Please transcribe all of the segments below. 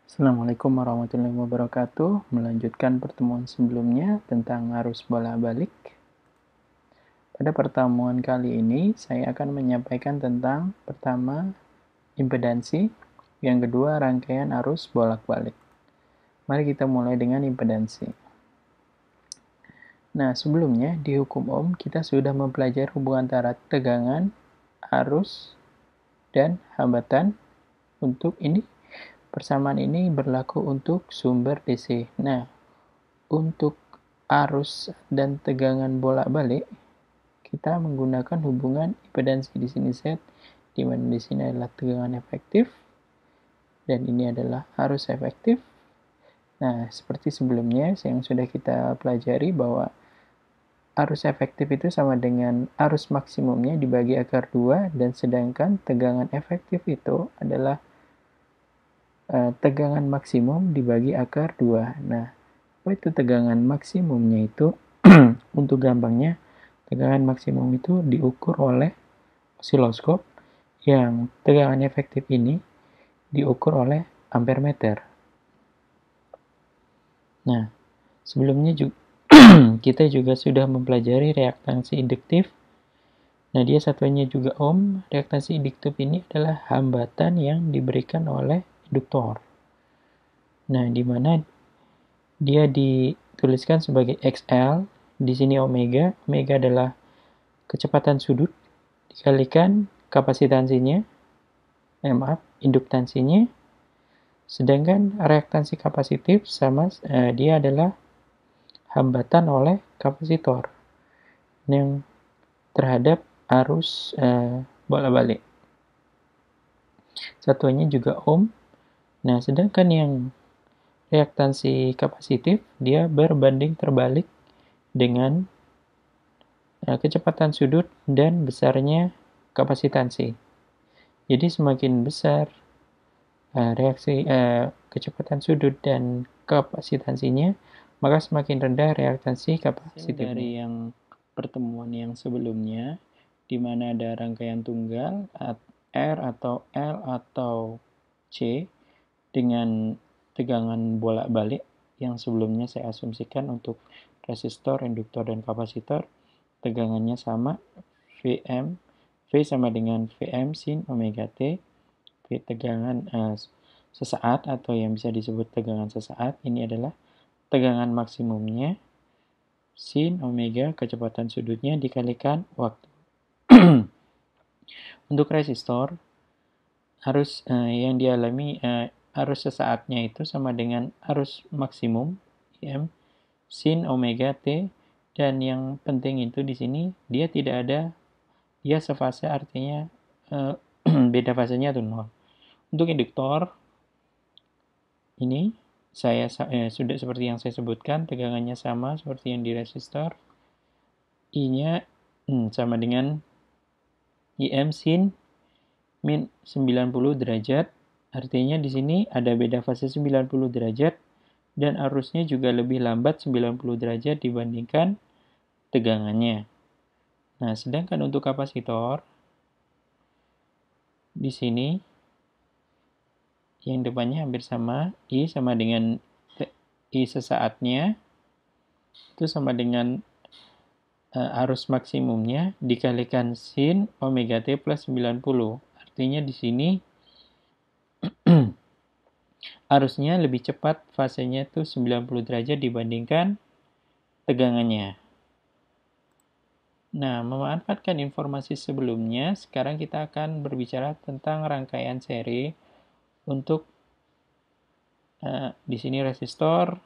Assalamualaikum warahmatullahi wabarakatuh. Melanjutkan pertemuan sebelumnya tentang arus bola-balik. Pada pertemuan kali ini, saya akan menyampaikan tentang pertama, impedansi, yang kedua, rangkaian arus bolak-balik. Mari kita mulai dengan impedansi. Nah, sebelumnya di hukum Ohm kita sudah mempelajari hubungan antara tegangan, arus, dan hambatan. Untuk ini, persamaan ini berlaku untuk sumber DC. Nah, untuk arus dan tegangan bolak-balik, kita menggunakan hubungan impedansi di sini Z, di mana di sini adalah tegangan efektif dan ini adalah arus efektif. Nah, seperti sebelumnya yang sudah kita pelajari bahwa arus efektif itu sama dengan arus maksimumnya dibagi akar 2, dan sedangkan tegangan efektif itu adalah tegangan maksimum dibagi akar 2. Nah, apa itu tegangan maksimumnya itu? Untuk gampangnya, tegangan maksimum itu diukur oleh osiloskop, yang tegangan efektif ini diukur oleh ampere meter. Nah, sebelumnya juga kita juga sudah mempelajari reaktansi induktif. Nah, dia satuannya juga ohm. Reaktansi induktif ini adalah hambatan yang diberikan oleh induktor. Nah, di mana dia dituliskan sebagai XL, di sini omega. Omega adalah kecepatan sudut dikalikan kapasitansinya, induktansinya. Sedangkan reaktansi kapasitif sama dia adalah hambatan oleh kapasitor yang terhadap arus bolak-balik. Satuannya juga ohm. Nah, sedangkan yang reaktansi kapasitif dia berbanding terbalik dengan kecepatan sudut dan besarnya kapasitansi. Jadi semakin besar kecepatan sudut dan kapasitansinya, maka semakin rendah reaktansi kapasitif. Dari yang pertemuan yang sebelumnya, di mana ada rangkaian tunggal R atau L atau C dengan tegangan bolak-balik yang sebelumnya saya asumsikan untuk resistor, induktor, dan kapasitor, tegangannya sama, V sama dengan Vm sin omega T. V tegangan sesaat atau yang bisa disebut tegangan sesaat, ini adalah tegangan maksimumnya sin omega kecepatan sudutnya dikalikan waktu. Untuk resistor, arus yang dialami arus sesaatnya itu sama dengan arus maksimum Im sin omega T, dan yang penting itu di sini dia tidak ada, dia sefase, artinya beda fasenya itu 0. Untuk induktor ini sudah seperti yang saya sebutkan, tegangannya sama seperti yang di resistor. I-nya sama dengan Im sin min 90 derajat. Artinya di sini ada beda fase 90 derajat dan arusnya juga lebih lambat 90 derajat dibandingkan tegangannya. Nah, sedangkan untuk kapasitor di sini yang depannya hampir sama, I sama dengan I sesaatnya itu sama dengan arus maksimumnya dikalikan sin omega T plus 90. Artinya di sini arusnya lebih cepat, fasenya itu 90 derajat dibandingkan tegangannya. Nah, memanfaatkan informasi sebelumnya, sekarang kita akan berbicara tentang rangkaian seri untuk di sini resistor,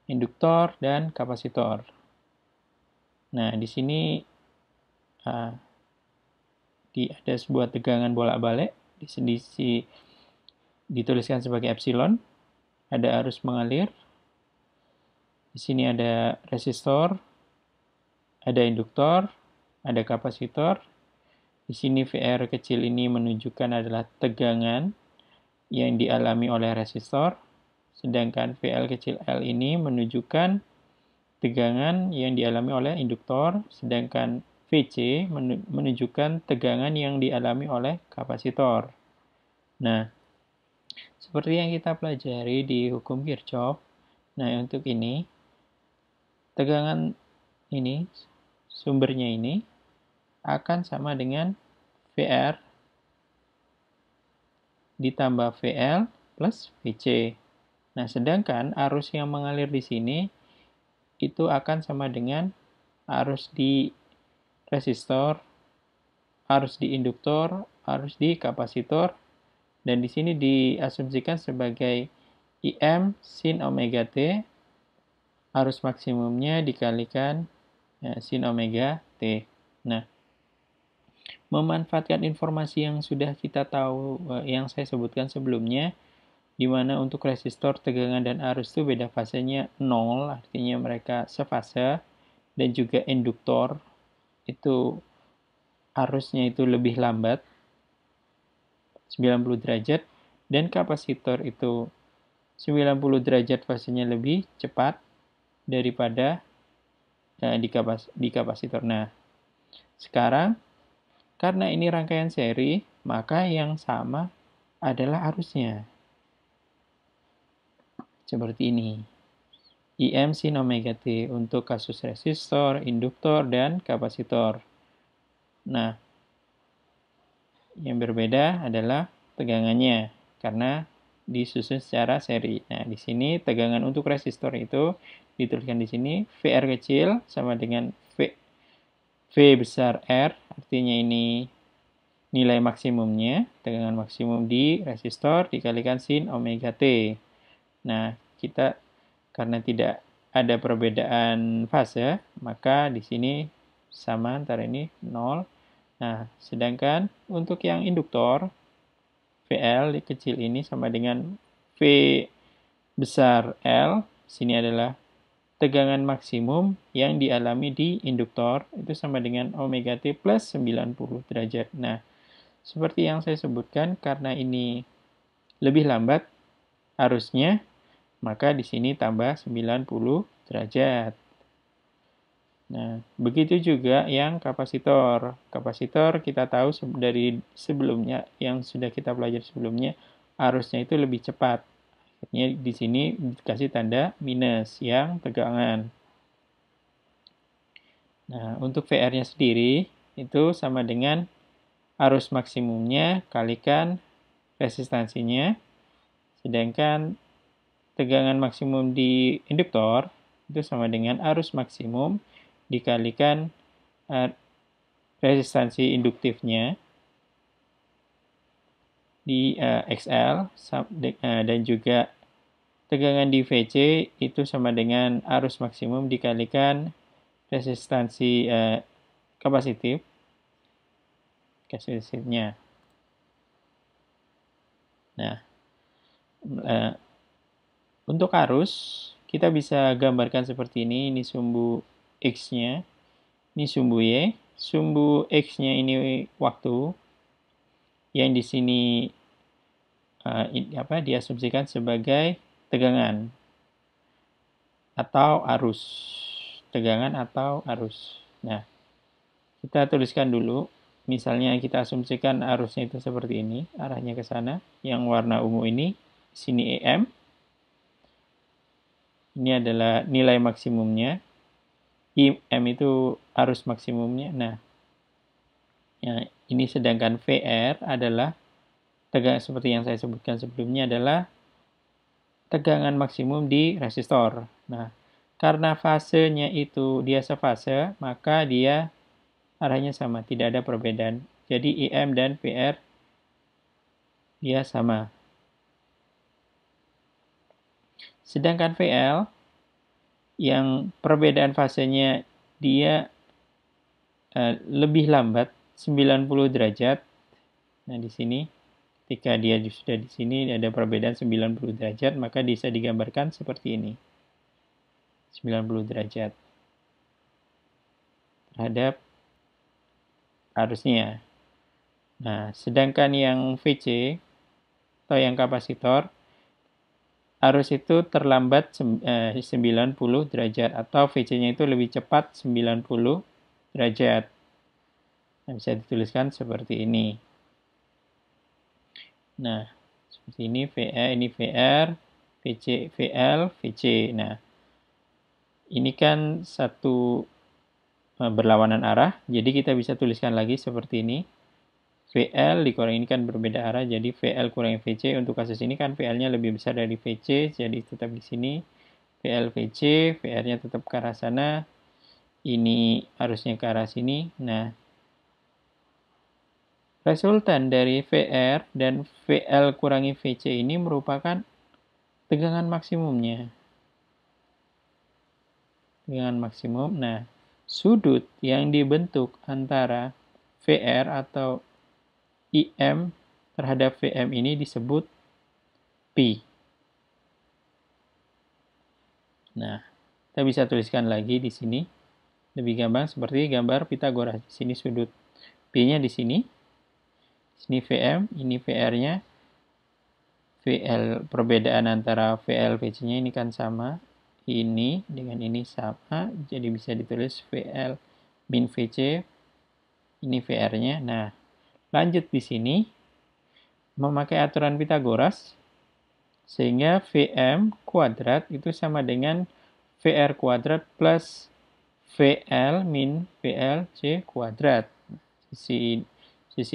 induktor, dan kapasitor. Nah, di sini ada sebuah tegangan bolak-balik, dituliskan sebagai epsilon, ada arus mengalir, di sini ada resistor, ada induktor, ada kapasitor. Di sini VR kecil ini menunjukkan adalah tegangan yang dialami oleh resistor, sedangkan VL kecil L ini menunjukkan tegangan yang dialami oleh induktor, sedangkan VC menunjukkan tegangan yang dialami oleh kapasitor. Nah, Seperti yang kita pelajari di hukum Kirchhoff, nah untuk ini, tegangan ini, sumbernya ini, akan sama dengan VR ditambah VL plus VC. Nah, sedangkan arus yang mengalir di sini itu akan sama dengan arus di resistor, arus di induktor, arus di kapasitor, dan di sini diasumsikan sebagai IM sin omega T, arus maksimumnya dikalikan sin omega T. Nah, memanfaatkan informasi yang sudah kita tahu, yang saya sebutkan sebelumnya, di mana untuk resistor, tegangan, dan arus itu beda fasenya 0, artinya mereka sefase, dan juga induktor itu arusnya itu lebih lambat, 90 derajat, dan kapasitor itu 90 derajat fasenya lebih cepat daripada di kapasitor. Nah, sekarang karena ini rangkaian seri, maka yang sama adalah arusnya. Seperti ini. IM sin omega T untuk kasus resistor, induktor, dan kapasitor. Nah, yang berbeda adalah tegangannya karena disusun secara seri. Nah, di sini tegangan untuk resistor itu dituliskan di sini VR kecil sama dengan V besar R, artinya ini nilai maksimumnya, tegangan maksimum di resistor dikalikan sin omega T. Nah, kita karena tidak ada perbedaan fase, maka di sini sama antara ini 0. Nah, sedangkan untuk yang induktor, VL kecil ini sama dengan V besar L, sini adalah tegangan maksimum yang dialami di induktor, itu sama dengan omega T plus 90 derajat. Nah, seperti yang saya sebutkan, karena ini lebih lambat arusnya, maka di sini tambah 90 derajat. Nah, begitu juga yang kapasitor. Kapasitor kita tahu dari sebelumnya, yang sudah kita pelajari sebelumnya, arusnya itu lebih cepat. Akhirnya di sini dikasih tanda minus yang tegangan. Nah, untuk VR-nya sendiri, itu sama dengan arus maksimumnya kalikan resistansinya, sedangkan tegangan maksimum di induktor itu sama dengan arus maksimum dikalikan resistansi induktifnya di XL, dan juga tegangan di VC itu sama dengan arus maksimum dikalikan resistansi kapasitifnya. Nah, untuk arus kita bisa gambarkan seperti ini sumbu X-nya, ini sumbu Y, sumbu X-nya ini waktu, yang di sini diasumsikan sebagai tegangan atau arus. Tegangan atau arus. Nah, kita tuliskan dulu. Misalnya kita asumsikan arusnya itu seperti ini, arahnya ke sana. Yang warna ungu ini, sini EM. Ini adalah nilai maksimumnya. IM itu arus maksimumnya. Nah, ya, ini sedangkan VR adalah tegangan seperti yang saya sebutkan sebelumnya adalah tegangan maksimum di resistor. Nah, karena fasenya itu dia sefase, maka dia arahnya sama, tidak ada perbedaan. Jadi IM dan VR dia sama. Sedangkan VL yang perbedaan fasenya dia lebih lambat 90 derajat. Nah, di sini ketika dia sudah di sini ada perbedaan 90 derajat, maka bisa digambarkan seperti ini. 90 derajat terhadap arusnya. Nah, sedangkan yang VC atau yang kapasitor, arus itu terlambat 90 derajat atau VC-nya itu lebih cepat 90 derajat. Nah, bisa dituliskan seperti ini. Nah, Ini VE, ini VR, VC, VL, VC. Nah, ini kan satu berlawanan arah, jadi kita bisa tuliskan lagi seperti ini. VL dikurangi, ini kan berbeda arah, jadi VL kurangi VC. Untuk kasus ini kan VL-nya lebih besar dari VC, jadi tetap di sini. VL, VC, VR-nya tetap ke arah sana. Ini harusnya ke arah sini. Nah, resultan dari VR dan VL kurangi VC ini merupakan tegangan maksimumnya. Tegangan maksimum. Nah, sudut yang dibentuk antara VR atau IM terhadap VM ini disebut P. Nah, kita bisa tuliskan lagi di sini. Lebih gampang seperti gambar Pitagoras. Di sini sudut P-nya di sini. Sini VM, ini VR-nya. VL, perbedaan antara VL VC-nya ini kan sama. Ini dengan ini sama, jadi bisa ditulis VL min VC. Ini VR-nya. Nah, lanjut di sini memakai aturan Pitagoras sehingga VM kuadrat itu sama dengan VR kuadrat plus VL min VLC kuadrat. Sisi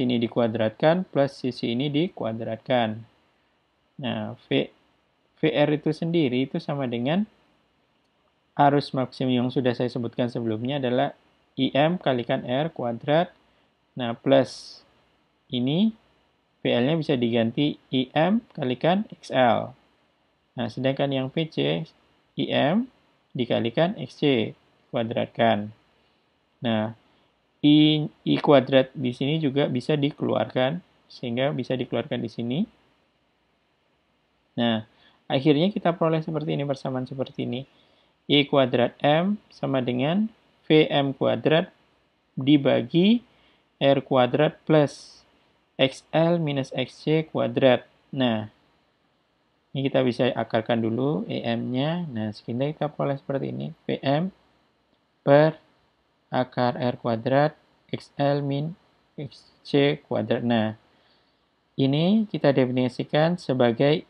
ini dikuadratkan plus sisi ini dikuadratkan. Nah, VR itu sendiri itu sama dengan arus maksimum yang sudah saya sebutkan sebelumnya adalah IM kalikan R kuadrat. Nah, plus ini VL-nya bisa diganti IM kalikan XL. Nah, sedangkan yang VC, IM dikalikan XC kuadratkan. Nah, I kuadrat di sini juga bisa dikeluarkan, sehingga bisa dikeluarkan di sini. Nah, akhirnya kita peroleh seperti ini, persamaan seperti ini. I kuadrat M sama dengan VM kuadrat dibagi R kuadrat plus XL minus XC kuadrat. Nah, ini kita bisa akarkan dulu EM-nya. Nah, sehingga kita peroleh seperti ini. VM per akar R kuadrat XL min XC kuadrat. Nah, ini kita definisikan sebagai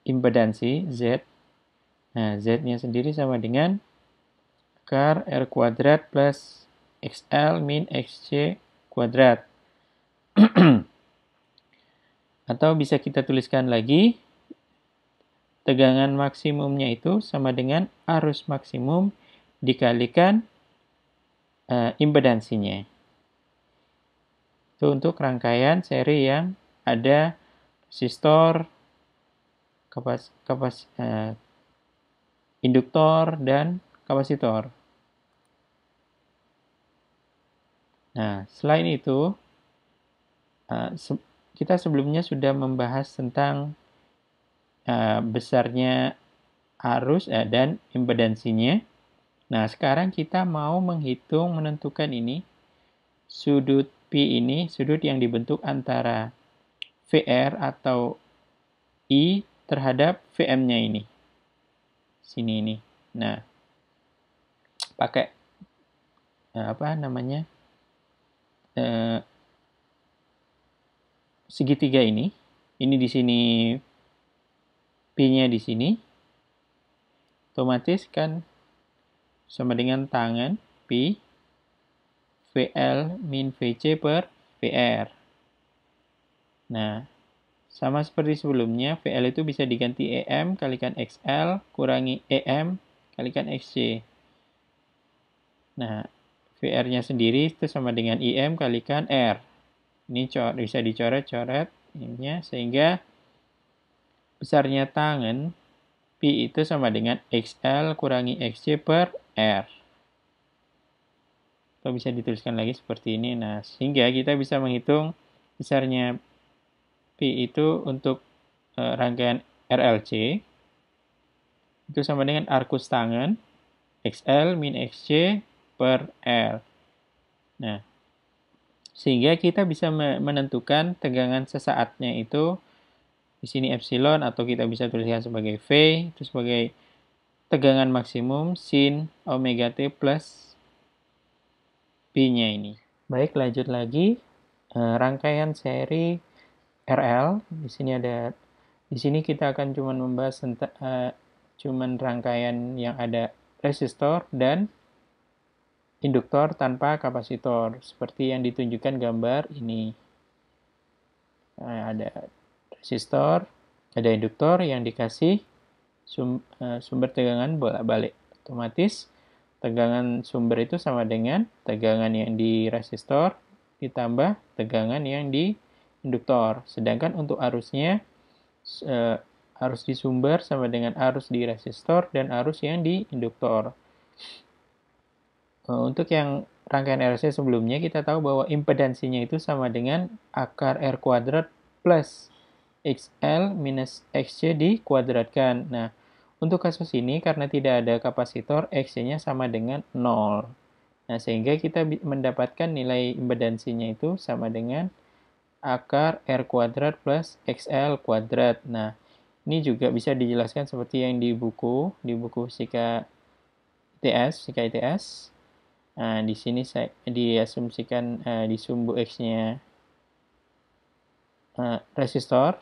impedansi Z. Nah, Z-nya sendiri sama dengan akar R kuadrat plus XL min XC kuadrat. Atau bisa kita tuliskan lagi, tegangan maksimumnya itu sama dengan arus maksimum dikalikan impedansinya. Itu untuk rangkaian seri yang ada resistor, induktor, dan kapasitor. Nah, selain itu, kita sebelumnya sudah membahas tentang besarnya arus dan impedansinya. Nah, sekarang kita mau menentukan ini, sudut P ini, sudut yang dibentuk antara VR atau I terhadap VM-nya ini. Sini ini. Nah, pakai segitiga ini. Ini di sini P-nya di sini. Otomatis kan sama dengan tangan P VL min VC per VR. Nah, sama seperti sebelumnya, VL itu bisa diganti EM kalikan XL kurangi EM kalikan XC. Nah, VR-nya sendiri itu sama dengan IM kalikan R. Ini bisa dicoret-coret ininya, sehingga besarnya tangan P itu sama dengan XL kurangi XC per R. Atau bisa dituliskan lagi seperti ini. Nah, sehingga kita bisa menghitung besarnya P itu untuk rangkaian RLC. Itu sama dengan arkus tangan XL min XC per R. Nah, sehingga kita bisa menentukan tegangan sesaatnya itu di sini epsilon, atau kita bisa tuliskan sebagai V, itu sebagai tegangan maksimum sin omega T plus P-nya ini. Baik, lanjut lagi. Rangkaian seri RL. Di sini kita akan cuma membahas tentang cuman rangkaian yang ada resistor dan induktor tanpa kapasitor, seperti yang ditunjukkan gambar ini. Ada resistor, ada induktor yang dikasih sumber tegangan bolak-balik. Otomatis tegangan sumber itu sama dengan tegangan yang di resistor ditambah tegangan yang di induktor. Sedangkan untuk arusnya, arus di sumber sama dengan arus di resistor dan arus yang di induktor. Untuk yang rangkaian RC sebelumnya, kita tahu bahwa impedansinya itu sama dengan akar R kuadrat plus XL minus XC dikuadratkan. Nah, untuk kasus ini, karena tidak ada kapasitor, XC-nya sama dengan 0. Nah, sehingga kita mendapatkan nilai impedansinya itu sama dengan akar R kuadrat plus XL kuadrat. Nah, ini juga bisa dijelaskan seperti yang di buku fisika ITS. Nah, di sini saya diasumsikan di sumbu X-nya resistor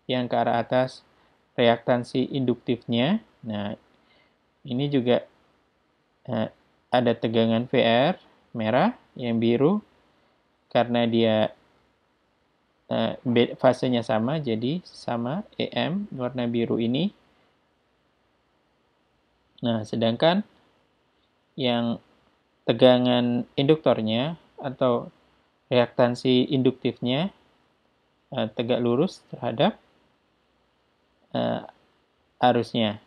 yang ke arah atas reaktansi induktifnya. Nah, ini juga ada tegangan VR merah, yang biru karena dia fasenya sama, jadi sama EM warna biru ini. Nah, sedangkan yang tegangan induktornya atau reaktansi induktifnya tegak lurus terhadap arusnya,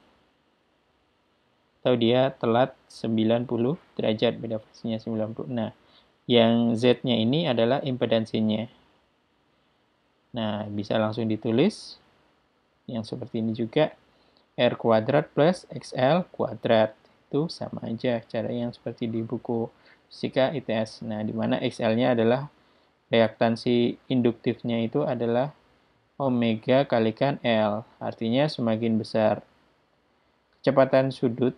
atau dia telat 90 derajat, beda fasenya 90. Nah, yang Z-nya ini adalah impedansinya. Nah, bisa langsung ditulis yang seperti ini juga, R kuadrat plus XL kuadrat. Itu sama aja cara yang seperti di buku fisika ITS. Nah, di mana XL-nya adalah reaktansi induktifnya itu adalah omega kalikan L. Artinya semakin besar kecepatan sudut,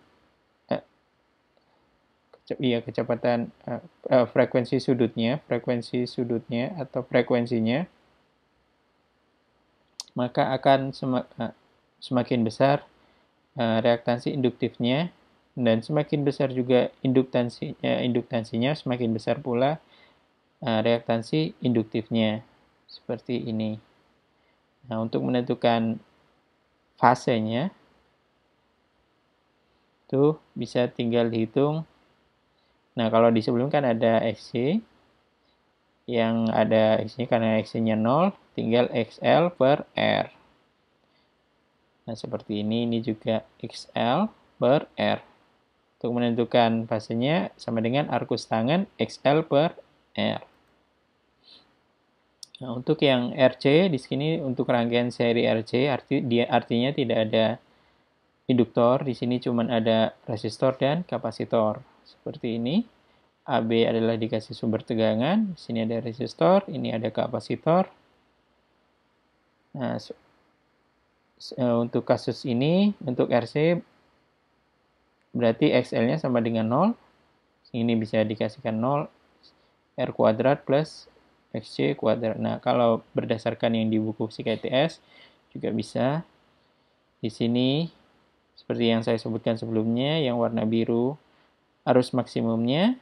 frekuensi sudutnya atau frekuensinya, maka akan semakin besar reaktansi induktifnya, dan semakin besar juga induktansinya, semakin besar pula reaktansi induktifnya. Seperti ini. Nah, untuk menentukan fasenya, itu bisa tinggal dihitung. Nah, kalau di sebelum kan ada XC, yang ada XC karena XC-nya 0, tinggal XL per R. Nah, seperti ini juga XL per R. Untuk menentukan fasenya sama dengan arkus tangan XL per R. Nah, untuk yang RC, di sini untuk rangkaian seri RC, artinya tidak ada induktor. Di sini cuma ada resistor dan kapasitor. Seperti ini. AB adalah dikasih sumber tegangan. Di sini ada resistor, ini ada kapasitor. Nah, untuk kasus ini, untuk RC, berarti XL-nya sama dengan 0. Ini bisa dikasihkan 0, R kuadrat plus XC kuadrat. Nah, kalau berdasarkan yang di buku fisika ITS, juga bisa. Di sini, seperti yang saya sebutkan sebelumnya, yang warna biru arus maksimumnya,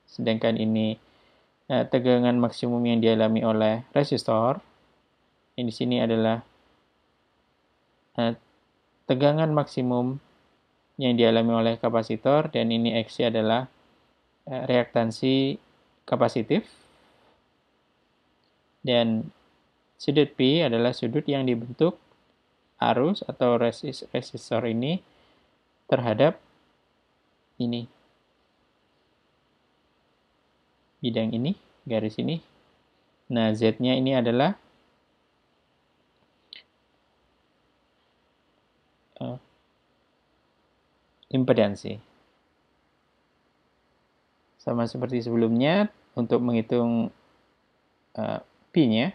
sedangkan ini tegangan maksimum yang dialami oleh resistor. Yang di sini adalah tegangan maksimum yang dialami oleh kapasitor, dan ini X adalah reaktansi kapasitif, dan sudut P adalah sudut yang dibentuk arus atau resistor ini terhadap ini, bidang ini, garis ini. Nah, Z-nya ini adalah impedansi. Sama seperti sebelumnya, untuk menghitung P-nya,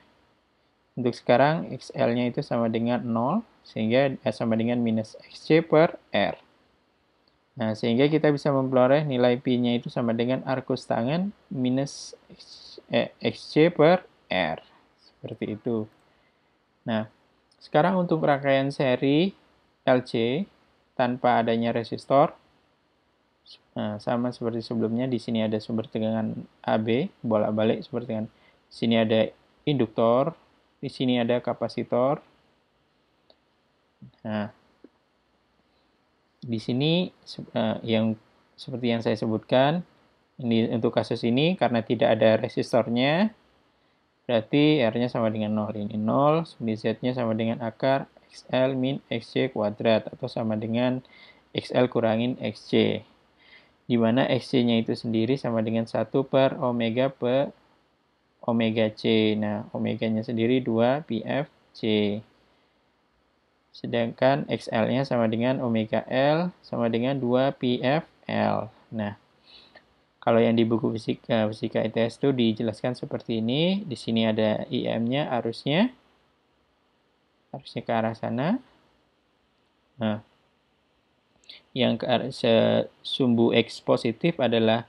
untuk sekarang XL-nya itu sama dengan 0, sehingga sama dengan minus XC per R. Nah, sehingga kita bisa memperoleh nilai P-nya itu sama dengan arkus tangan minus XC per R. seperti itu. Nah, sekarang untuk rangkaian seri LC tanpa adanya resistor, sama seperti sebelumnya, di sini ada sumber tegangan AB, bolak-balik seperti kan. Di sini ada induktor, di sini ada kapasitor. Nah, di sini yang seperti yang saya sebutkan, ini untuk kasus ini karena tidak ada resistornya, berarti R-nya sama dengan 0. Ini 0, Z-nya sama dengan akar XL min XC kuadrat, atau sama dengan XL kurangin XC. Di mana XC-nya itu sendiri sama dengan 1 per omega per omega C. Nah, omeganya sendiri 2 PF C. Sedangkan XL-nya sama dengan omega L sama dengan 2 PFL. Nah, kalau yang di buku fisika ITS itu dijelaskan seperti ini. Di sini ada IM-nya, arusnya ke arah sana. Nah, yang ke arah sumbu X positif adalah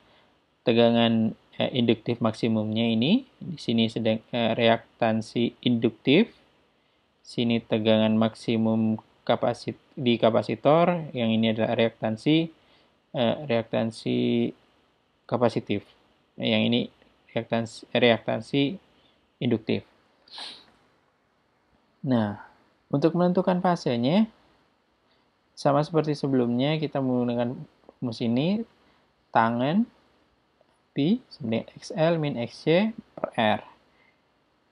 tegangan induktif maksimumnya ini. Di sini sedang reaktansi induktif. Sini tegangan maksimum di kapasitor, yang ini adalah reaktansi kapasitif. Yang ini reaktansi induktif. Nah, untuk menentukan fasenya sama seperti sebelumnya, kita menggunakan rumus ini, tangan P sama XL min XC per R.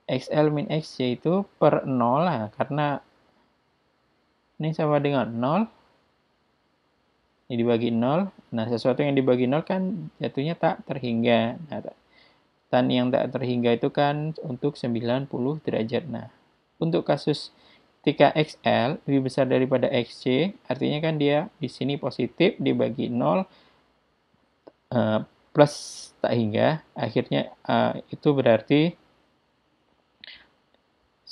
XL min XC itu per 0 lah, karena ini sama dengan 0. Ini dibagi 0. Nah, sesuatu yang dibagi 0 kan jatuhnya tak terhingga. Nah, dan yang tak terhingga itu kan untuk 90 derajat. Nah, untuk kasus ketika XL lebih besar daripada XC, artinya kan dia di sini positif dibagi 0 plus tak hingga. Akhirnya itu berarti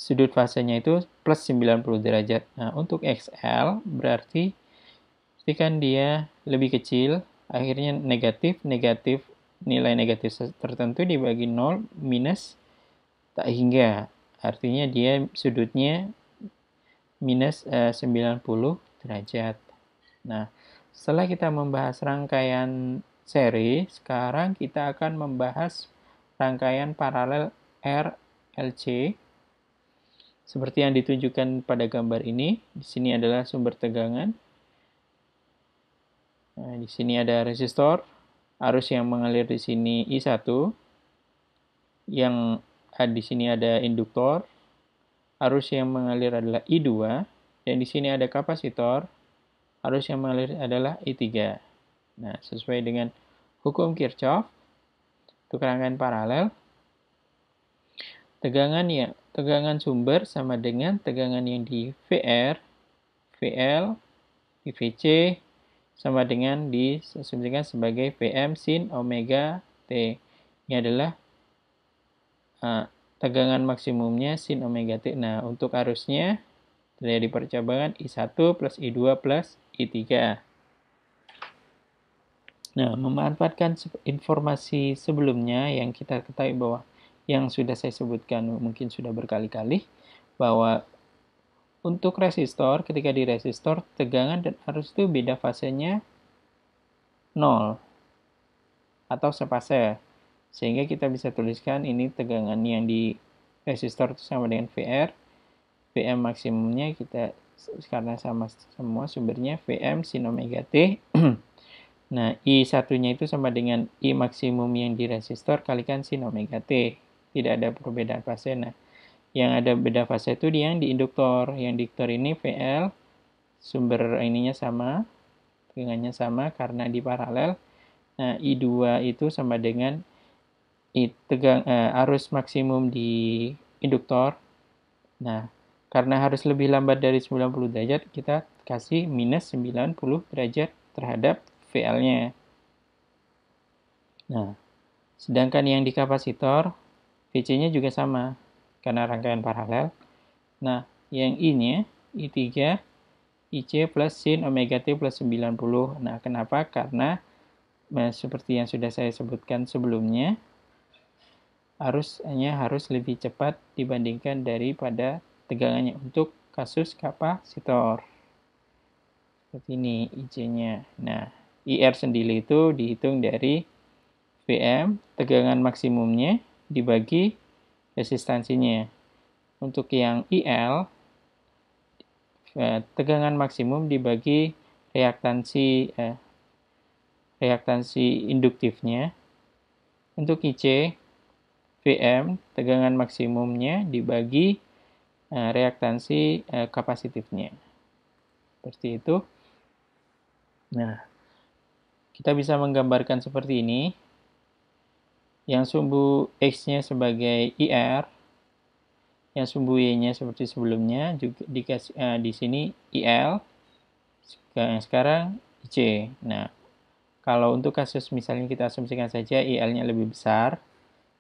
sudut fasenya itu plus 90 derajat. Nah, untuk XL berarti kan dia lebih kecil, akhirnya negatif, nilai negatif tertentu dibagi 0 minus tak hingga. Artinya dia sudutnya minus 90 derajat. Nah, setelah kita membahas rangkaian seri, sekarang kita akan membahas rangkaian paralel RLC. Seperti yang ditunjukkan pada gambar ini, di sini adalah sumber tegangan. Nah, di sini ada resistor, arus yang mengalir di sini I1, yang di sini ada induktor, arus yang mengalir adalah I2, dan di sini ada kapasitor, arus yang mengalir adalah I3. Nah, sesuai dengan hukum Kirchhoff, untuk rangkaian paralel, tegangan sumber sama dengan tegangan yang di VR, VL, di VC, sama dengan disebutkan sebagai Vm sin omega T. Ini adalah tegangan maksimumnya sin omega T. Nah, untuk arusnya terjadi percabangan I1 plus I2 plus I3. Nah, memanfaatkan informasi sebelumnya yang kita ketahui bahwa yang sudah saya sebutkan mungkin sudah berkali-kali, bahwa untuk resistor, ketika di resistor, tegangan dan arus itu beda fasenya 0 atau sepase. Sehingga kita bisa tuliskan ini tegangan yang di resistor itu sama dengan VR. Vm maksimumnya kita, karena sama semua sumbernya, Vm sin omega T. Nah, I1-nya itu sama dengan I maksimum yang di resistor kalikan sin omega T. Tidak ada perbedaan fase. Nah, yang ada beda fase itu yang di induktor. Yang di induktor ini VL, sumber ininya sama, tegangannya sama karena di paralel. Nah, I2 itu sama dengan arus maksimum di induktor. Nah, karena harus lebih lambat dari 90 derajat, kita kasih minus 90 derajat terhadap VL-nya. Nah, sedangkan yang di kapasitor, VC-nya juga sama, karena rangkaian paralel. Nah, yang I-nya, I3, IC plus sin omega T plus 90. Nah, kenapa? Karena seperti yang sudah saya sebutkan sebelumnya, arusnya harus lebih cepat dibandingkan daripada tegangannya untuk kasus kapasitor. Seperti ini IC-nya. Nah, IR sendiri itu dihitung dari Vm, tegangan maksimumnya, dibagi resistansinya. Untuk yang IL, tegangan maksimum dibagi reaktansi induktifnya. Untuk IC, Vm, tegangan maksimumnya dibagi reaktansi kapasitifnya. Seperti itu. Nah, kita bisa menggambarkan seperti ini. Yang sumbu X-nya sebagai IR, yang sumbu Y-nya seperti sebelumnya, juga dikasih di sini IL, sekarang IC. Nah, kalau untuk kasus misalnya kita asumsikan saja IL-nya lebih besar,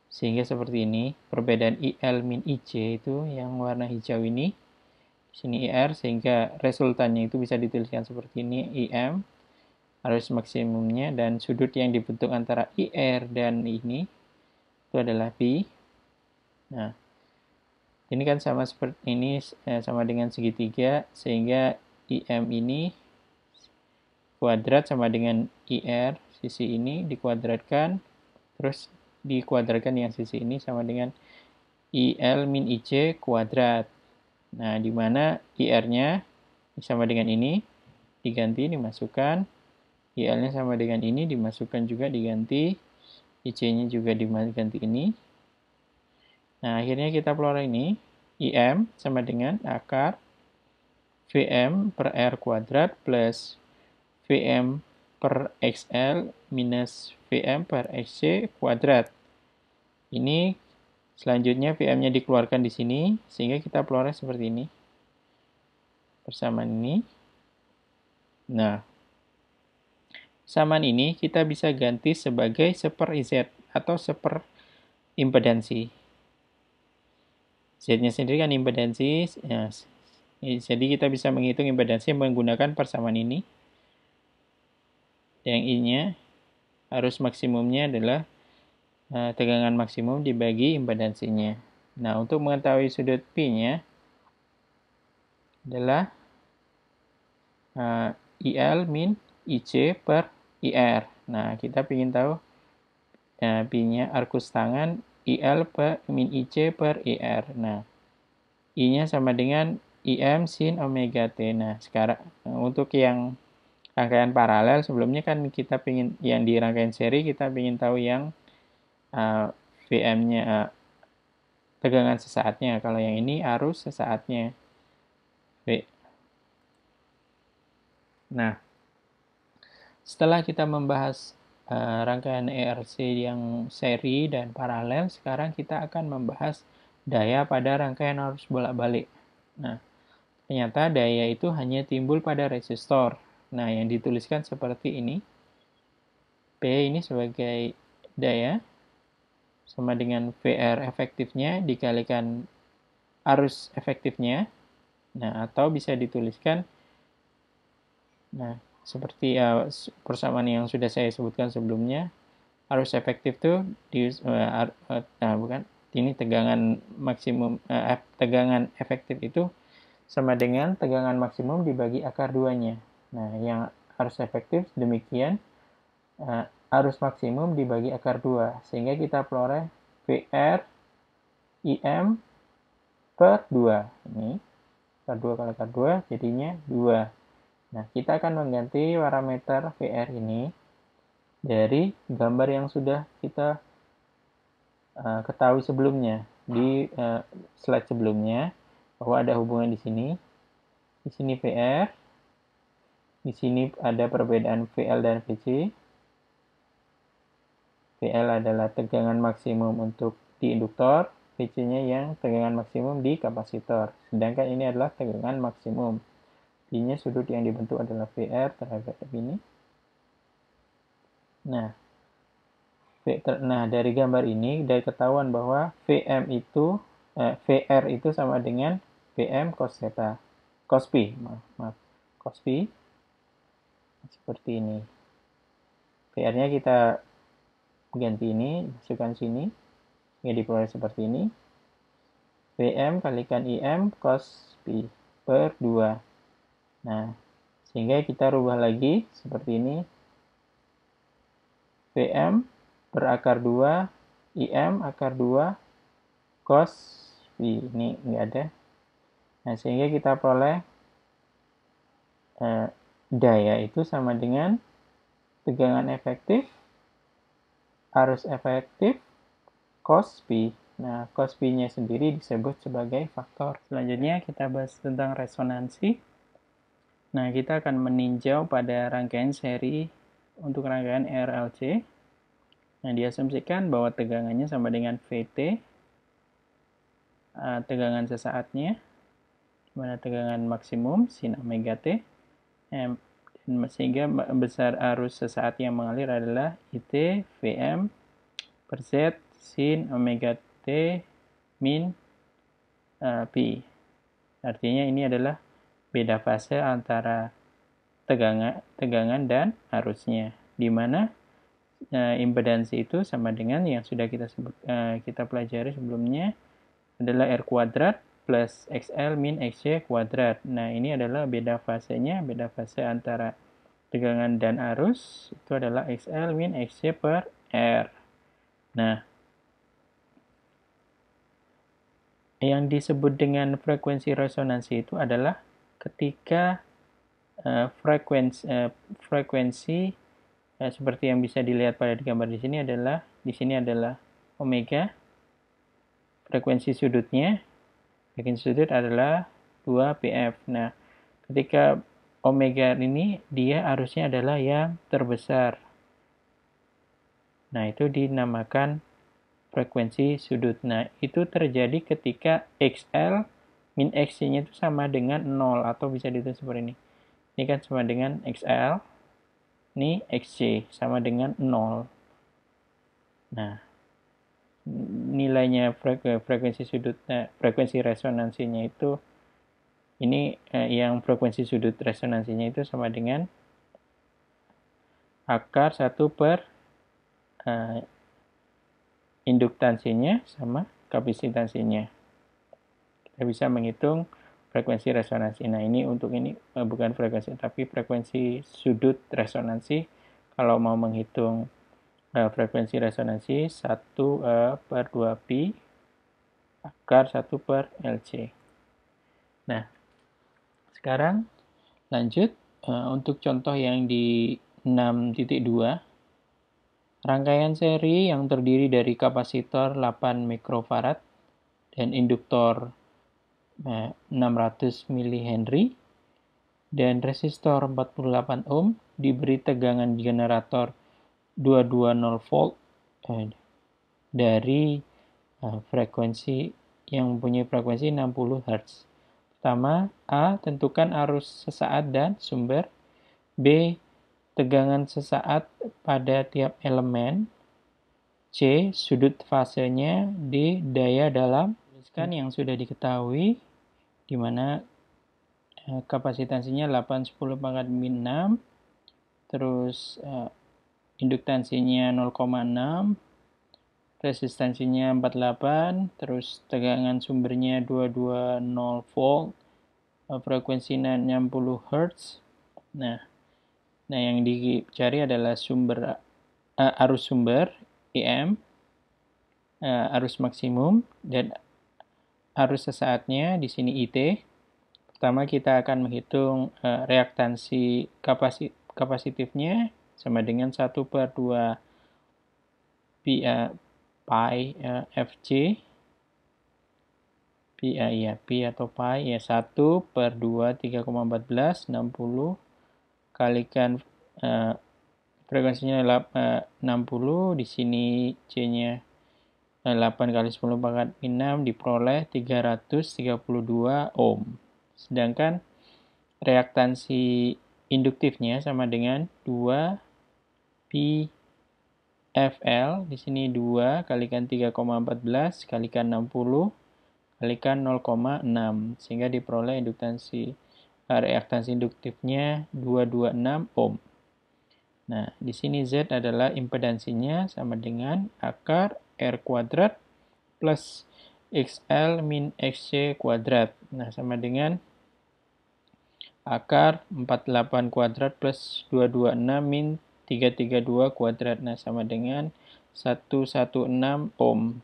sehingga seperti ini, perbedaan IL min IC itu yang warna hijau ini, di sini IR, sehingga resultannya itu bisa dituliskan seperti ini, IM, arus maksimumnya, dan sudut yang dibentuk antara IR dan ini, itu adalah P. Nah, ini kan sama seperti ini, sama dengan segitiga, sehingga IM ini kuadrat sama dengan IR, sisi ini dikuadratkan, terus dikuadratkan yang sisi ini sama dengan IL min IC kuadrat. Nah, di mana IR-nya sama dengan ini, diganti, dimasukkan, IL-nya sama dengan ini, dimasukkan juga, diganti, IC-nya juga diganti ini. Nah, akhirnya kita keluar ini, IM sama dengan akar Vm per R kuadrat plus Vm per XL minus Vm per XC kuadrat. Ini selanjutnya Vm-nya dikeluarkan di sini, sehingga kita keluarnya seperti ini. Persamaan ini. Nah, persamaan ini kita bisa ganti sebagai seper Z atau seper impedansi. Z-nya sendiri kan impedansi. Ya, jadi kita bisa menghitung impedansi menggunakan persamaan ini. Yang I-nya arus maksimumnya adalah tegangan maksimum dibagi impedansinya. Nah, untuk mengetahui sudut P-nya adalah IL min IC per IR. Nah, kita ingin tahu P-nya arkus tangan IL per min IC per IR. Nah, I-nya sama dengan IM sin omega T. Nah, sekarang untuk yang rangkaian paralel sebelumnya kan kita ingin yang di rangkaian seri kita ingin tahu yang Vm-nya tegangan sesaatnya. Kalau yang ini arus sesaatnya. Nah, setelah kita membahas rangkaian ERC yang seri dan paralel, sekarang kita akan membahas daya pada rangkaian arus bolak-balik. Nah, ternyata daya itu hanya timbul pada resistor. Nah, yang dituliskan seperti ini. P ini sebagai daya sama dengan VR efektifnya dikalikan arus efektifnya. Nah, atau bisa dituliskan seperti persamaan yang sudah saya sebutkan sebelumnya, arus efektif itu ini tegangan maksimum tegangan efektif itu sama dengan tegangan maksimum dibagi akar 2-nya. Nah, yang arus efektif demikian arus maksimum dibagi akar 2, sehingga kita peroleh VR IM per 2. Ini akar 2 kali akar 2 jadinya 2. Nah, kita akan mengganti parameter VR ini dari gambar yang sudah kita ketahui sebelumnya di slide sebelumnya, bahwa ada hubungan di sini VR, di sini ada perbedaan VL dan VC. VL adalah tegangan maksimum untuk di induktor, VC-nya yang tegangan maksimum di kapasitor. Sedangkan ini adalah tegangan maksimum. P-nya sudut yang dibentuk adalah VR terhadap ini. Nah, dari gambar ini dari ketahuan bahwa VR itu sama dengan Vm cos theta, cos P, cos P seperti ini. VR-nya kita ganti ini, masukkan sini. Ya, diperoleh seperti ini. Vm kalikan Im cos pi per 2. Nah, sehingga kita rubah lagi seperti ini. Vm per akar 2, Im akar 2, cos pi. Ini nggak ada. Nah, sehingga kita peroleh daya itu sama dengan tegangan efektif, arus efektif, cos pi. Nah, cos pi-nya sendiri disebut sebagai faktor. Selanjutnya kita bahas tentang resonansi. Nah, kita akan meninjau pada rangkaian seri untuk rangkaian RLC. Nah, diasumsikan bahwa tegangannya sama dengan Vt, tegangan sesaatnya, mana tegangan maksimum sin omega T, sehingga besar arus sesaat yang mengalir adalah IT Vm per Z sin omega T min pi. Artinya ini adalah beda fase antara tegangan dan arusnya, di mana impedansi itu sama dengan yang sudah kita pelajari sebelumnya adalah R kuadrat plus XL min XC kuadrat. Nah, ini adalah beda fasenya, beda fase antara tegangan dan arus itu adalah XL min XC per R. Nah, yang disebut dengan frekuensi resonansi itu adalah ketika frekuensi seperti yang bisa dilihat pada gambar di sini adalah omega, frekuensi sudutnya adalah 2pf. Nah, ketika omega ini dia arusnya adalah yang terbesar. Nah, itu dinamakan frekuensi sudut. Nah, itu terjadi ketika XL min XC-nya itu sama dengan 0 atau bisa ditulis seperti ini. Ini kan sama dengan XL, ini XC sama dengan 0. Nah, nilainya frekuensi resonansinya itu ini yang frekuensi sudut resonansinya itu sama dengan akar 1 per induktansinya sama kapasitansinya. Kita bisa menghitung frekuensi resonansi. Nah, ini untuk ini bukan frekuensi, tapi frekuensi sudut resonansi. Kalau mau menghitung frekuensi resonansi 1 per 2pi akar 1 per LC. Nah, sekarang lanjut untuk contoh yang di 6.2. Rangkaian seri yang terdiri dari kapasitor 8 mikrofarad dan induktor 600 mH dan resistor 48 ohm diberi tegangan generator 220 volt dari frekuensi yang mempunyai frekuensi 60 Hz. Pertama, A. Tentukan arus sesaat dan sumber. B. Tegangan sesaat pada tiap elemen. C. Sudut fasenya. D. Daya dalam. Tuliskan yang sudah diketahui, di mana kapasitansinya 810 pangkat min 6, terus induktansinya 0,6, resistansinya 48, terus tegangan sumbernya 220 volt, frekuensinya 60 Hz. Nah, yang dicari adalah arus sumber IM, arus maksimum, dan arus sesaatnya di sini IT. Pertama kita akan menghitung reaktansi kapasitifnya sama dengan 1 per 2 pi FC. Pi atau pi ya 1 per 2 3,14 60 kalikan frekuensinya 60, di sini C-nya 8 kali 10 pangkat min 6 diperoleh 332 ohm. Sedangkan reaktansi induktifnya sama dengan 2 pi FL, di sini 2 kalikan 3,14 kalikan 60 kalikan 0,6, sehingga diperoleh reaktansi induktifnya 226 ohm. Nah, di sini Z adalah impedansinya sama dengan akar R kuadrat plus XL min XC kuadrat. Nah, sama dengan akar 48 kuadrat plus 226 min 332 kuadrat. Nah, sama dengan 116 ohm.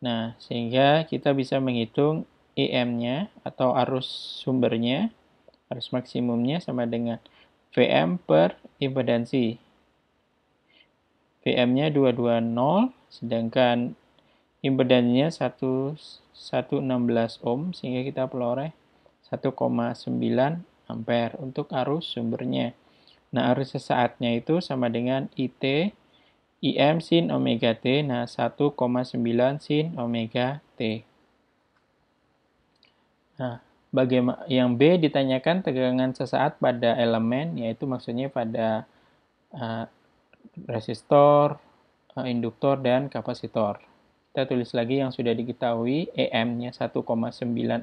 Nah, sehingga kita bisa menghitung EM-nya atau arus sumbernya, arus maksimumnya sama dengan VM per impedansi. VM-nya 220, sedangkan impedansinya 116 ohm, sehingga kita peroleh 1,9 ampere untuk arus sumbernya. Nah, arus sesaatnya itu sama dengan IT IM sin omega T, nah 1,9 sin omega T. Nah, bagaimana yang B ditanyakan tegangan sesaat pada elemen, yaitu maksudnya pada resistor, induktor, dan kapasitor. Kita tulis lagi yang sudah diketahui, EM-nya 1,9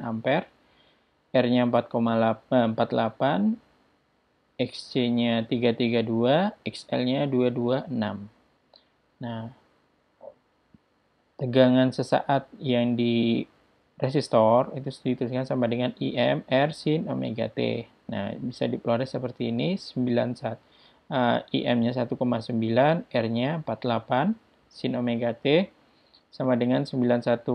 ampere, R-nya 4,48, XC-nya 332, XL-nya 226. Nah, tegangan sesaat yang di resistor itu dituliskan sama dengan IM R sin omega T. Nah, bisa diperoleh seperti ini, 91. IM-nya 1,9, R-nya 48 sin omega T sama dengan 91,2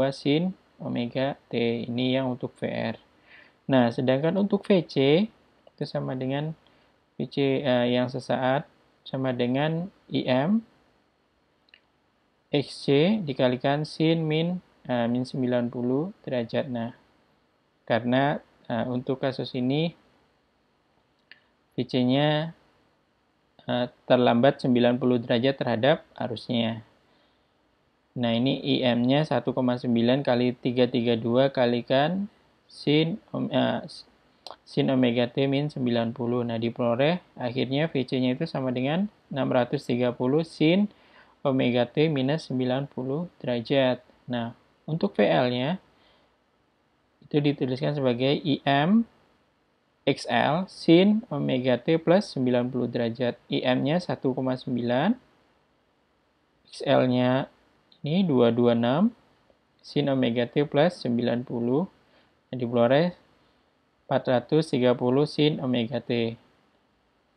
sin omega T. Ini yang untuk VR. Nah, sedangkan untuk VC itu sama dengan VC yang sesaat sama dengan IM XC dikalikan sin min 90 derajat. Nah, karena untuk kasus ini VC-nya terlambat 90 derajat terhadap arusnya. Nah, ini IM-nya 1,9 kali 332 kalikan sin omega T min 90. Nah, diperoleh akhirnya VC-nya itu sama dengan 630 sin omega T minus 90 derajat. Nah, untuk VL-nya itu dituliskan sebagai IM XL sin omega T plus 90 derajat. IM-nya 1,9, XL-nya ini 226 sin omega T plus 90. Nah, diperoleh 430 sin omega T.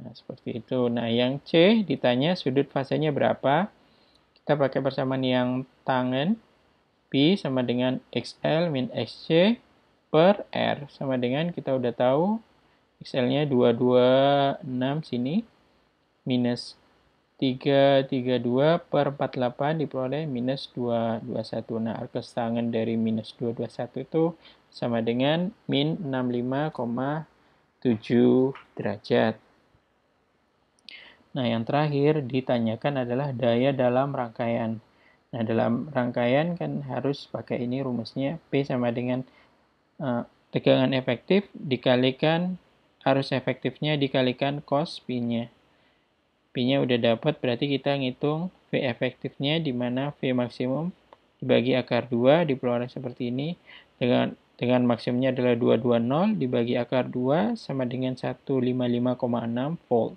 Nah, seperti itu. Nah, yang C ditanya sudut fasenya berapa. Kita pakai persamaan yang tangen. P sama dengan XL min XC per R. Sama dengan kita udah tahu XL-nya 226 sini. Minus 332 per 48 diperoleh minus 221. Nah, arcus tangen dari minus 221 itu sama dengan min 65,7 derajat. Nah, yang terakhir ditanyakan adalah daya dalam rangkaian. Nah, dalam rangkaian kan harus pakai ini rumusnya P sama dengan tegangan efektif dikalikan arus efektifnya dikalikan cos P-nya. P-nya udah dapat, berarti kita ngitung V efektifnya di mana V maksimum dibagi akar 2 diperoleh seperti ini. Tegangan maksimumnya adalah 220 dibagi akar 2 sama dengan 155,6 volt.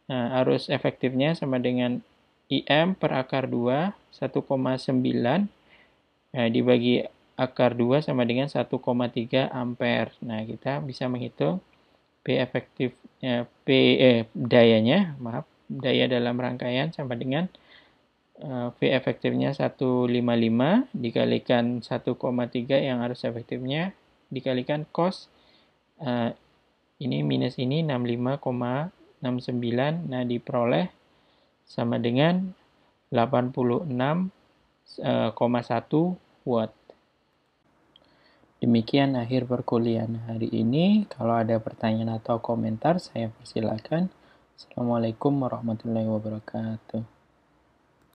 Nah, arus efektifnya sama dengan IM per akar 2, 1,9 dibagi akar 2 sama dengan 1,3 ampere. Nah, kita bisa menghitung daya dalam rangkaian sama dengan V efektifnya 155 dikalikan 1,3 yang arus efektifnya dikalikan cos ini minus ini 65,69. Nah, diperoleh sama dengan 86,1 watt. Demikian akhir perkuliahan hari ini. Kalau ada pertanyaan atau komentar, saya persilakan. Assalamualaikum warahmatullahi wabarakatuh.